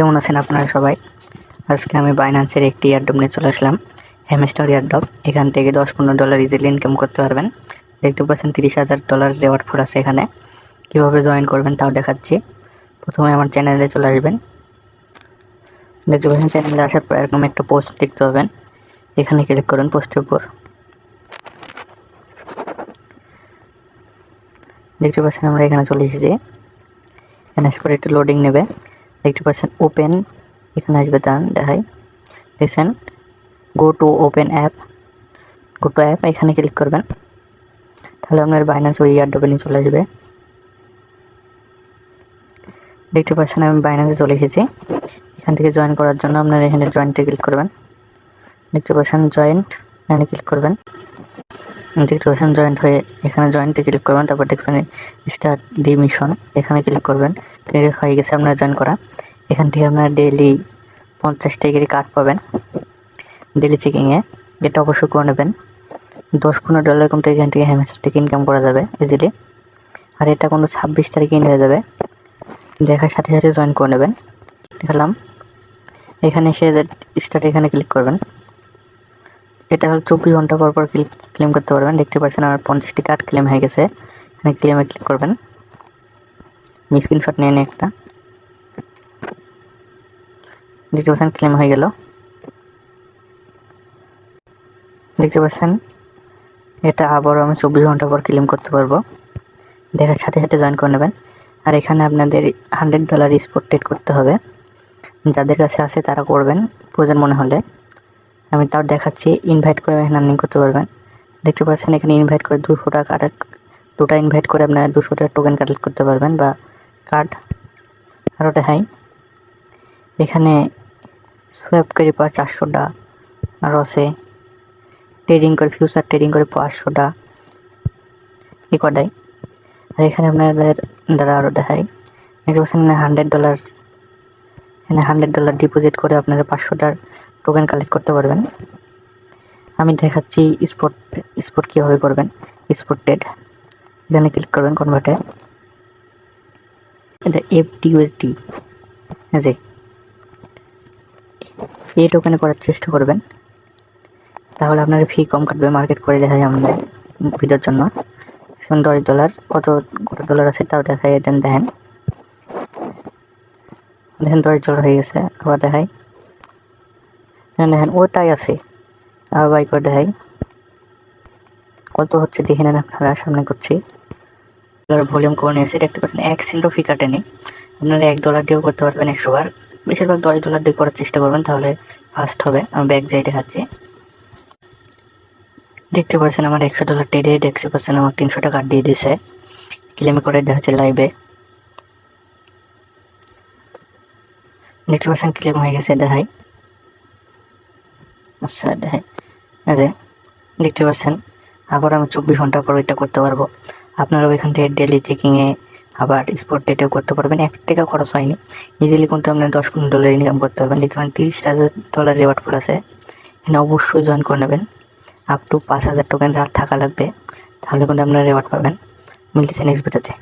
কেমন আছেন আপনারা সবাই? আজকে আমি বাইন্যান্সের একটি এয়ারড্রপ নিয়ে চলে আসলাম, হ্যামস্টার এয়ারড্রপ। এখান থেকে $10-15 ইজিলি ইনকাম করতে পারবেন। দেখতে পাচ্ছেন $30,000 রেওয়ার্ড ফুল আছে এখানে। কীভাবে জয়েন করবেন তাও দেখাচ্ছি। প্রথমে আমার চ্যানেলে চলে আসবেন। দেখতে পাচ্ছেন চ্যানেলে আসার পর এরকম একটা পোস্ট দেখতে পাবেন, এখানে ক্লিক করুন পোস্টের উপর। দেখতে পাচ্ছেন আমরা এখানে চলে এসেছি। এখানে আসার পর একটু লোডিং নেবে। দেখতে পাচ্ছেন ওপেন, এখানে আসবে দান দেখাই দেখছেন গো টু ওপেন অ্যাপ, এখানে ক্লিক করবেন। তাহলে আপনার বাইন্যান্স ওই এয়ারড্রপে নিয়ে চলে আসবে। দেখতে পাচ্ছেন আমি বাইন্যান্সে চলে এসেছি। এখান থেকে জয়েন করার জন্য আপনার এখানে জয়েন্টে ক্লিক করবেন। দেখতে পাচ্ছেন জয়েন্ট, এখানে ক্লিক করবেন। দেখতে পাচ্ছেন জয়েন্ট হয়ে এখানে জয়েন্টে ক্লিক করবেন। তারপর দেখবেন স্টার্ট দি মিশন, এখানে ক্লিক করবেন। হয়ে গেছে আপনার জয়েন করা। এখান থেকে আপনার ডেইলি 50 টাকার কার্ড পাবেন ডেইলি চেকিংয়ে। এটা অবশ্যই করে নেবেন। $10-15 কিন্তু এখান থেকে হ্যামস্টার থেকে ইনকাম করা যাবে ইজিলি। আর এটা কোনো 26 তারিখে ইন হয়ে যাবে। দেখার সাথে সাথে জয়েন করে নেবেন। দেখালাম, এখানে এসে স্টার্ট এখানে ক্লিক করবেন। এটা হলো 24 ঘন্টা পর পর ক্লেম করতে পারবেন। দেখতে পাচ্ছেন আমার 50টি কার্ড ক্লেম হয়ে গেছে। এখানে ক্লেমে ক্লিক করবেন। আমি স্ক্রিনশট নিয়ে নিই একটা। দেখতে পাচ্ছেন ক্লেম হয়ে গেল। দেখতে পাচ্ছেন এটা আবারও আমি 24 ঘন্টা পর ক্লেম করতে পারবো। দেখার সাথে সাথে জয়েন করে নেবেন। আর এখানে আপনাদের $100 স্পট ট্রেড করতে হবে। যাদের কাছে আছে তারা করবেন প্রয়োজন মনে হলে। আমি তাও দেখাচ্ছি। ইনভাইট করে এখানে আর্নিং করতে পারবেন। দেখতে পাচ্ছেন এখানে ইনভাইট করে 200 টাকা দুটা ইনভাইট করে আপনারা 200 টাকা টোকেন কালেক্ট করতে পারবেন বা কার্ড। আর ওটা হাই এখানে সোয়াপ করে পাওয়া 400 টাকা আর আছে ট্রেডিং করে ফিউচার ট্রেডিং করে 500 টাকা এই কটাই। আর এখানে আপনাদের দ্বারা আরও দেখাই। দেখতে পাচ্ছেন $100, এখানে $100 ডিপোজিট করে আপনারা 500 টাকার টোকেন কালেক্ট করতে পারবেন। আমি দেখাচ্ছি স্পট কীভাবে করবেন। স্পট ট্রেড এখানে ক্লিক করবেন কনভার্টে। এটা FTUSD যে এই টোকেনে করার চেষ্টা করবেন, তাহলে আপনার ফি কম কাটবে। মার্কেট করে দেখাই আমাদের ভিডিওর জন্য। $10 কত ডলার আছে তাও দেখাই। এটা দেখেন $10 হয়ে গেছে। আবার দেখাই, দেখেন ওটাই আছে। আবার বাই করে দেখাই কত হচ্ছে দেখে নেন আপনারা। সামনে করছি ভলিউম করে নিয়েছে। দেখতে পাচ্ছেন 1 সেন্টও ফি কাটেনি। আপনারা $1 দিয়েও করতে পারবেন 100 বার। বেশিরভাগ $10 দিয়ে করার চেষ্টা করবেন, তাহলে ফাস্ট হবে। আমি ব্যাক যাই দেখাচ্ছি। দেখতে পাচ্ছেন আমার $100 ট্রেডে। দেখতে পাচ্ছেন আমার 300 টাকা দিয়ে দিয়েছে। ক্লেম করে দেখাচ্ছে লাইভে। দেখতে পাচ্ছেন ক্লেম হয়ে গেছে দেখাই। আচ্ছা দেখাই আরে দেখতে পাচ্ছেন আবার আমি 24 ঘন্টা পর এটা করতে পারবো। আপনারাও এখান থেকে ডেলি চেকিংয়ে আবার স্পট ট্রেডেও করতে পারবেন। 1 টাকা খরচ হয়নি। ইজিলি কিন্তু আপনার $10-15 ইনকাম করতে পারবেন। দেখতে পারেন $30,000 রেওয়ার্ড ফুল আছে। এখানে অবশ্যই জয়েন করে নেবেন। আপ টু 5,000 টোকেন রাত থাকা লাগবে, তাহলে কিন্তু আপনারা রেওয়ার্ড পাবেন। মিলতেছে নেক্সট ভিডিওতে।